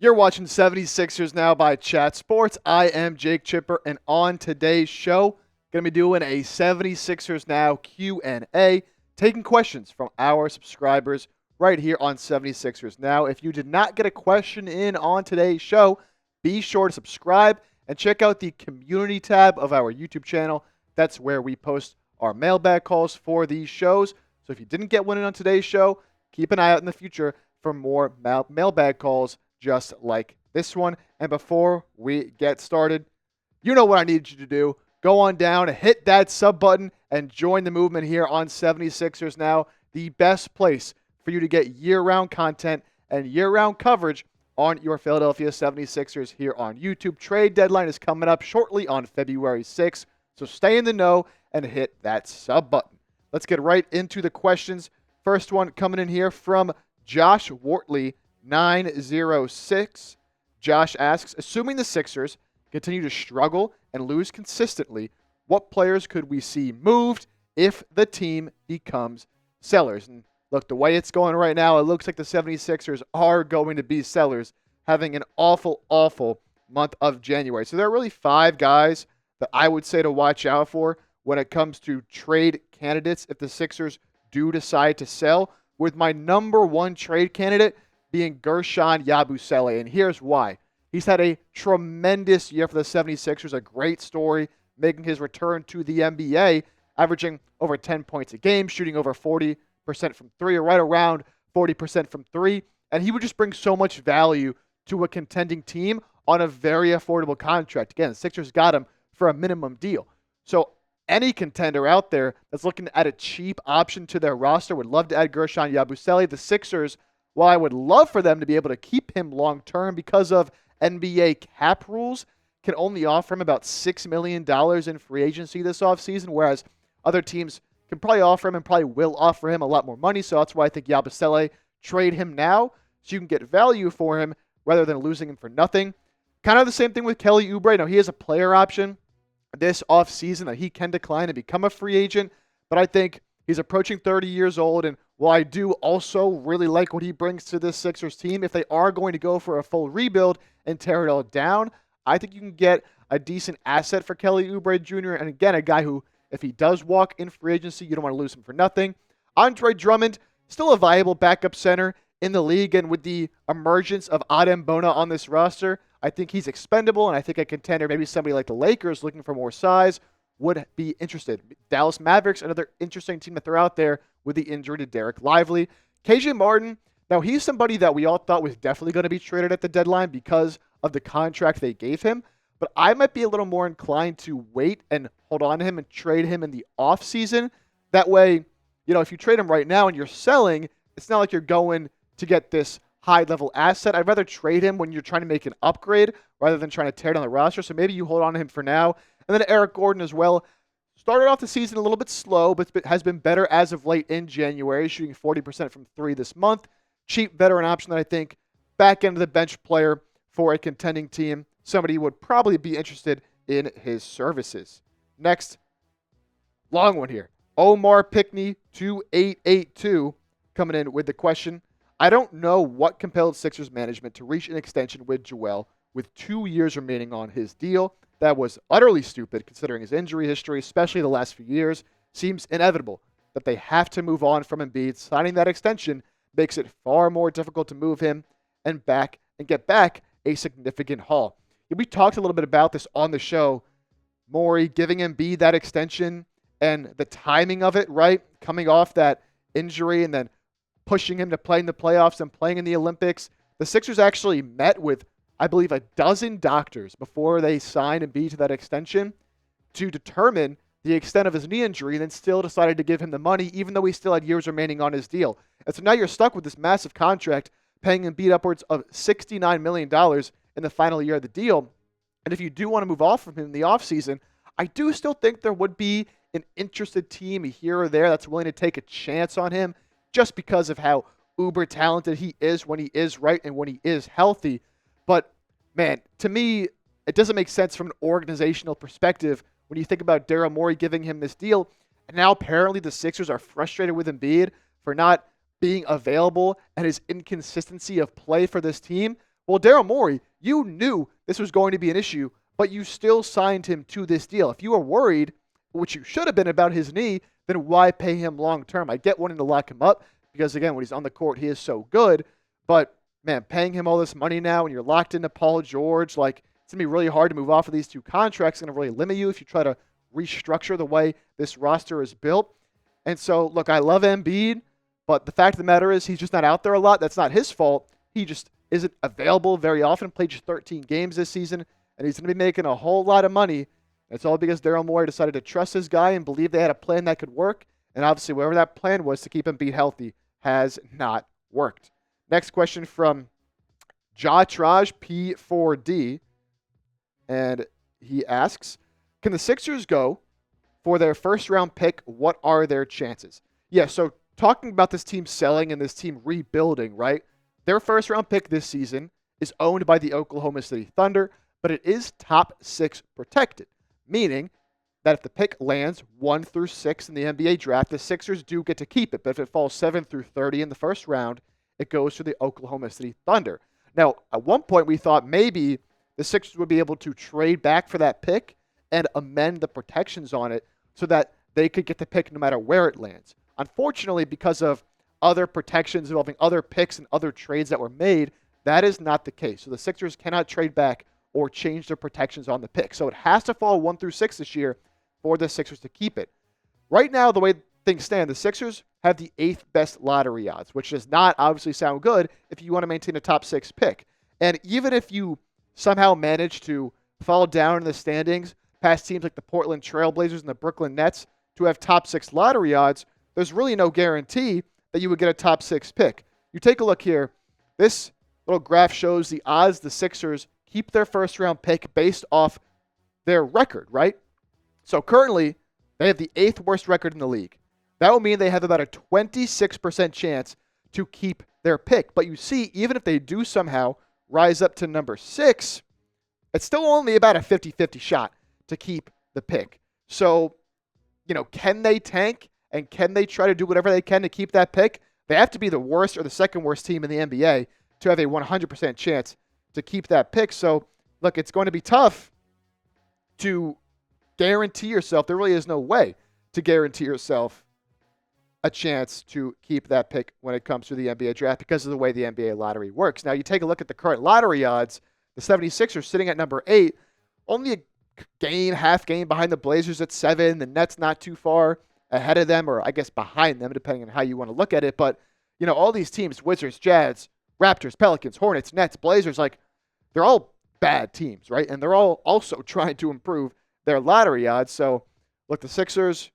You're watching 76ers Now by Chat Sports. I am Jake Chipper, and on today's show, going to be doing a 76ers Now Q&A, taking questions from our subscribers right here on 76ers Now. If you did not get a question in on today's show, be sure to subscribe and check out the community tab of our YouTube channel. That's where we post our mailbag calls for these shows. So if you didn't get one in on today's show, keep an eye out in the future for more mailbag calls just like this one. And before we get started, you know what I need you to do. Go on down, hit that sub button, and join the movement here on 76ers Now, the best place for you to get year-round content and year-round coverage on your Philadelphia 76ers here on YouTube. Trade deadline is coming up shortly on February 6th, so stay in the know and hit that sub button. Let's get right into the questions. First one coming in here from Josh Wortley, 906. Josh asks, assuming the Sixers continue to struggle and lose consistently, what players could we see moved if the team becomes sellers? And look, the way it's going right now, it looks like the 76ers are going to be sellers, having an awful month of January. So there are really 5 guys that I would say to watch out for when it comes to trade candidates if the Sixers do decide to sell, with my number 1 trade candidate being Guerschon Yabusele. And here's why. He's had a tremendous year for the 76ers, a great story, making his return to the NBA, averaging over 10 points a game, shooting over 40% from 3, or right around 40% from 3. And he would just bring so much value to a contending team on a very affordable contract. Again, the Sixers got him for a minimum deal. So any contender out there that's looking at a cheap option to their roster would love to add Guerschon Yabusele. The Sixers, while I would love for them to be able to keep him long-term because of NBA cap rules, can only offer him about $6 million in free agency this offseason, whereas other teams can probably offer him and probably will offer him a lot more money. So that's why I think Yabusele, trade him now so you can get value for him rather than losing him for nothing. Kind of the same thing with Kelly Oubre. Now, he has a player option this offseason that he can decline and become a free agent, but I think he's approaching 30 years old, and while I do also really like what he brings to this Sixers team, if they are going to go for a full rebuild and tear it all down, I think you can get a decent asset for Kelly Oubre Jr., and again, a guy who, if he does walk in free agency, you don't want to lose him for nothing. Andre Drummond, still a viable backup center in the league, and with the emergence of Adem Bona on this roster, I think he's expendable, and I think a contender, maybe somebody like the Lakers looking for more size, would be interested. Dallas Mavericks, another interesting team to throw out there with the injury to Derek Lively. KJ Martin, now he's somebody that we all thought was definitely going to be traded at the deadline because of the contract they gave him, but I might be a little more inclined to wait and hold on to him and trade him in the offseason. That way, if you trade him right now and you're selling, it's not like you're going to get this high-level asset. I'd rather trade him when you're trying to make an upgrade rather than trying to tear down the roster. So maybe you hold on to him for now. And then Eric Gordon as well. Started off the season a little bit slow, but has been better as of late in January, shooting 40% from 3 this month. Cheap veteran option that I think back end of the bench player for a contending team. Somebody would probably be interested in his services. Next, long one here. Omar Pickney, 2882, coming in with the question. I don't know what compelled Sixers management to reach an extension with Joel with 2 years remaining on his deal. That was utterly stupid considering his injury history, especially the last few years. Seems inevitable that they have to move on from Embiid. Signing that extension makes it far more difficult to move him and get back a significant haul. We talked a little bit about this on the show. Morey giving Embiid that extension and the timing of it, right? Coming off that injury and then pushing him to play in the playoffs and playing in the Olympics. The Sixers actually met with, I believe, a dozen doctors before they signed Embiid to that extension to determine the extent of his knee injury, and then still decided to give him the money, even though he still had years remaining on his deal. And so now you're stuck with this massive contract, paying Embiid upwards of $69 million in the final year of the deal. And if you do want to move off from him in the offseason, I do still think there would be an interested team here or there that's willing to take a chance on him, just because of how uber talented he is when he is right and when he is healthy. But, man, to me, it doesn't make sense from an organizational perspective when you think about Daryl Morey giving him this deal. And now apparently the Sixers are frustrated with Embiid for not being available and his inconsistency of play for this team, Well, Daryl Morey, you knew this was going to be an issue, but you still signed him to this deal. If you were worried, which you should have been about his knee, then why pay him long term? I get wanting to lock him up because, again, when he's on the court, he is so good. But, man, paying him all this money now and you're locked into Paul George, like, it's going to be really hard to move off of these two contracts. It's going to really limit you if you try to restructure the way this roster is built. And so, look, I love Embiid, but the fact of the matter is he's just not out there a lot. That's not his fault. He just isn't available very often. Played just 13 games this season, and he's going to be making a whole lot of money. It's all because Daryl Morey decided to trust his guy and believe they had a plan that could work. And obviously, whatever that plan was to keep Embiid healthy has not worked. Next question from Jatraj P4D. And he asks, can the Sixers go for their first round pick? What are their chances? Yeah, so talking about this team selling and this team rebuilding, right? Their first round pick this season is owned by the Oklahoma City Thunder, but it is top 6 protected, meaning that if the pick lands 1 through 6 in the NBA draft, the Sixers do get to keep it. But if it falls 7 through 30 in the first round, it goes to the Oklahoma City Thunder. Now, at one point, we thought maybe the Sixers would be able to trade back for that pick and amend the protections on it so that they could get the pick no matter where it lands. Unfortunately, because of other protections involving other picks and other trades that were made, that is not the case. So the Sixers cannot trade back or change their protections on the pick. So it has to fall 1 through 6 this year for the Sixers to keep it. Right now, the way things stand, the Sixers have the 8th best lottery odds, which does not obviously sound good if you want to maintain a top 6 pick. And even if you somehow manage to fall down in the standings past teams like the Portland Trailblazers and the Brooklyn Nets to have top 6 lottery odds, there's really no guarantee that you would get a top 6 pick. You take a look here. This little graph shows the odds the Sixers keep their first round pick based off their record, right? So currently, they have the 8th worst record in the league. That will mean they have about a 26% chance to keep their pick. But you see, even if they do somehow rise up to number 6, it's still only about a 50-50 shot to keep the pick. So, can they tank and can they try to do whatever they can to keep that pick? They have to be the worst or the second worst team in the NBA to have a 100% chance to keep that pick. So, look, it's going to be tough to guarantee yourself. There really is no way to guarantee yourself a chance to keep that pick when it comes to the NBA draft because of the way the NBA lottery works. Now, you take a look at the current lottery odds. The 76ers sitting at number 8, only a half game behind the Blazers at 7. The Nets not too far ahead of them, or I guess behind them, depending on how you want to look at it. But, all these teams, Wizards, Jazz, Raptors, Pelicans, Hornets, Nets, Blazers, they're all bad teams, right? And they're all also trying to improve their lottery odds. So, look, the Sixers,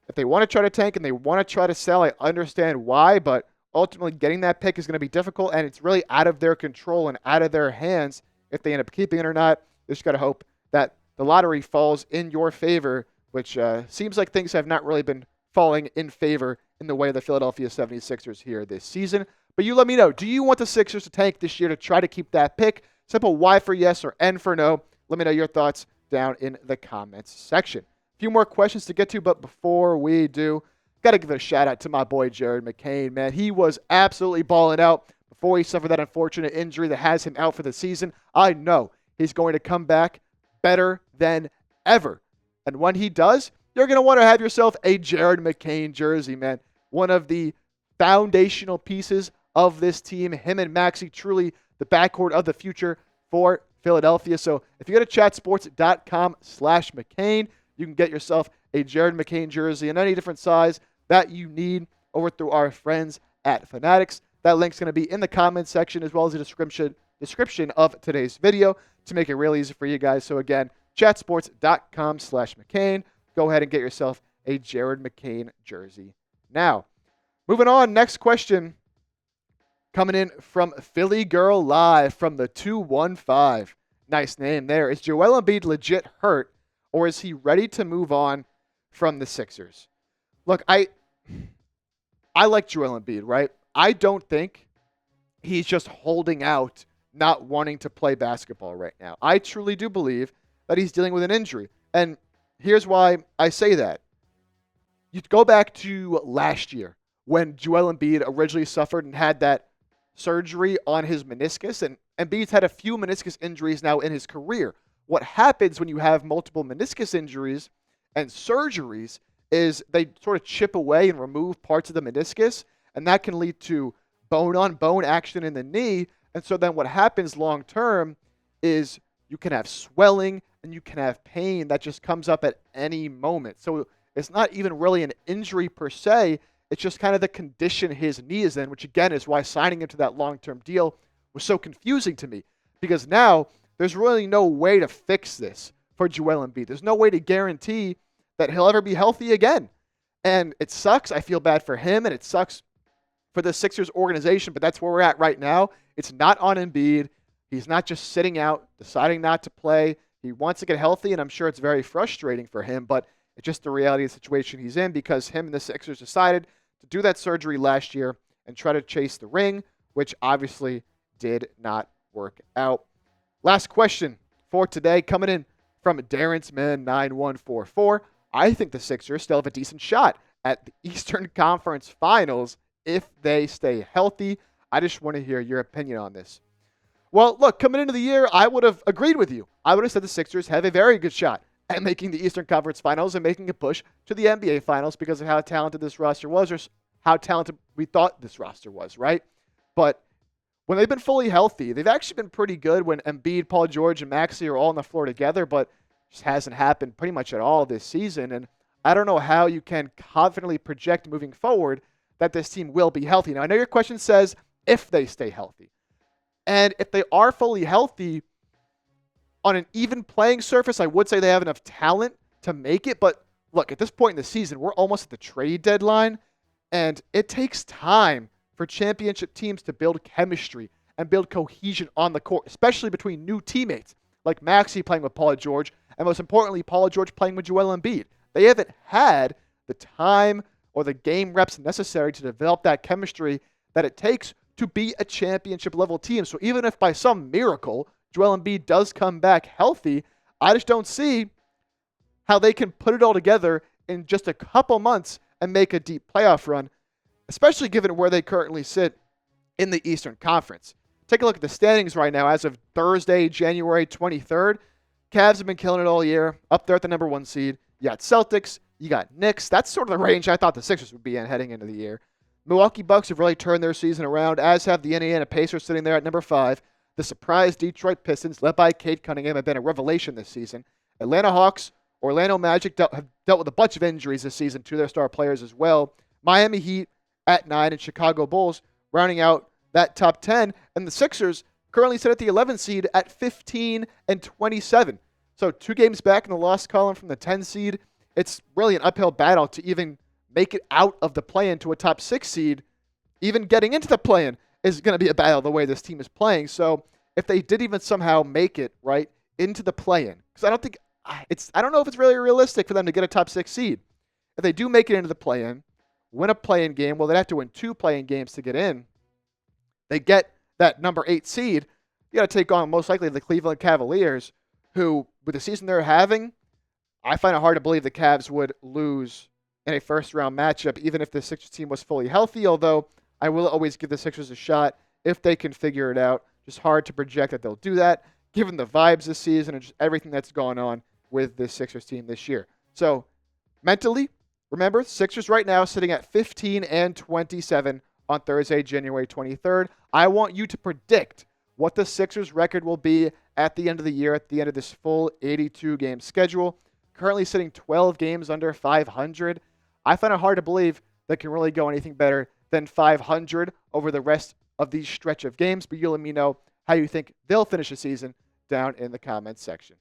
if they want to try to tank and they want to try to sell, I understand why, but ultimately getting that pick is going to be difficult, and it's really out of their control and out of their hands if they end up keeping it or not. They just got to hope that the lottery falls in your favor, which seems like things have not really been falling in favor in the way of the Philadelphia 76ers here this season. But you let me know, do you want the Sixers to tank this year to try to keep that pick? Simple Y for yes or N for no. Let me know your thoughts down in the comments section. A few more questions to get to, but before we do, got to give a shout out to my boy Jared McCain, man. He was absolutely balling out before he suffered that unfortunate injury that has him out for the season. I know he's going to come back better than ever. And when he does, you're going to want to have yourself a Jared McCain jersey, man. One of the foundational pieces of this team, him and Maxey, truly the backcourt of the future for Philadelphia. So if you go to chatsports.com/McCain, you can get yourself a Jared McCain jersey in any different size that you need over through our friends at Fanatics. That link's going to be in the comments section as well as the description of today's video to make it real easy for you guys. So again, chatsports.com/McCain. Go ahead and get yourself a Jared McCain jersey. Now, moving on, next question coming in from Philly Girl Live from the 215. Nice name there. Is Joel Embiid legit hurt, or is he ready to move on from the Sixers? Look, I like Joel Embiid, right? I don't think he's just holding out, not wanting to play basketball right now. I truly do believe that he's dealing with an injury. And here's why I say that. You go back to last year when Joel Embiid originally suffered and had that surgery on his meniscus, and Embiid's had a few meniscus injuries now in his career. What happens when you have multiple meniscus injuries and surgeries is they sort of chip away and remove parts of the meniscus, and that can lead to bone-on-bone action in the knee. And so then what happens long term is you can have swelling and you can have pain that just comes up at any moment. So it's not even really an injury per se. It's just kind of the condition his knee is in, which again is why signing him to that long-term deal was so confusing to me. Because now there's really no way to fix this for Joel Embiid. There's no way to guarantee that he'll ever be healthy again. And it sucks. I feel bad for him, and it sucks for the Sixers organization, but that's where we're at right now. It's not on Embiid. He's not just sitting out, deciding not to play. He wants to get healthy, and I'm sure it's very frustrating for him, but it's just the reality of the situation he's in because him and the Sixers decided to do that surgery last year and try to chase the ring, which obviously did not work out. Last question for today coming in from Darren's Man 9144. I think the Sixers still have a decent shot at the Eastern Conference Finals if they stay healthy. I just want to hear your opinion on this. Well, look, coming into the year, I would have agreed with you. I would have said the Sixers have a very good shot at making the Eastern Conference Finals and making a push to the NBA Finals because of how talented this roster was or how talented we thought this roster was, right? But when they've been fully healthy, they've actually been pretty good when Embiid, Paul George, and Maxey are all on the floor together, but just hasn't happened pretty much at all this season. And I don't know how you can confidently project moving forward that this team will be healthy. Now, I know your question says if they stay healthy. And if they are fully healthy, on an even playing surface, I would say they have enough talent to make it. But look, at this point in the season, we're almost at the trade deadline, and it takes time for championship teams to build chemistry and build cohesion on the court, especially between new teammates like Maxey playing with Paul George, and most importantly, Paul George playing with Joel Embiid. They haven't had the time or the game reps necessary to develop that chemistry that it takes to be a championship level team. So even if by some miracle Joel Embiid does come back healthy, I just don't see how they can put it all together in just a couple months and make a deep playoff run, especially given where they currently sit in the Eastern Conference. Take a look at the standings right now as of Thursday, January 23rd. Cavs have been killing it all year, up there at the number 1 seed. You got Celtics, you got Knicks. That's sort of the range I thought the Sixers would be in heading into the year. Milwaukee Bucks have really turned their season around, as have the Indiana Pacers sitting there at number 5. The surprise Detroit Pistons, led by Cade Cunningham, have been a revelation this season. Atlanta Hawks, Orlando Magic have dealt with a bunch of injuries this season to their star players as well. Miami Heat at 9 and Chicago Bulls rounding out that top 10. And the Sixers currently sit at the 11th seed at 15 and 27. So 2 games back in the loss column from the 10 seed. It's really an uphill battle to even make it out of the play-in to a top 6 seed. Even getting into the play-in is going to be a battle the way this team is playing. So if they did even somehow make it right into the play-in, because I don't know if it's really realistic for them to get a top 6 seed. If they do make it into the play-in, win a play-in game, well, they'd have to win 2 play-in games to get in. They get that number 8 seed. You got to take on most likely the Cleveland Cavaliers, who, with the season they're having, I find it hard to believe the Cavs would lose in a first-round matchup, even if the Sixers team was fully healthy, although I will always give the Sixers a shot if they can figure it out. Just hard to project that they'll do that, given the vibes this season and just everything that's gone on with this Sixers team this year. So, mentally, remember, Sixers right now sitting at 15 and 27 on Thursday, January 23rd. I want you to predict what the Sixers record will be at the end of the year, at the end of this full 82-game schedule. Currently sitting 12 games under 500. I find it hard to believe they can really go anything better than 500 over the rest of these stretch of games, but you let me know how you think they'll finish the season down in the comments section.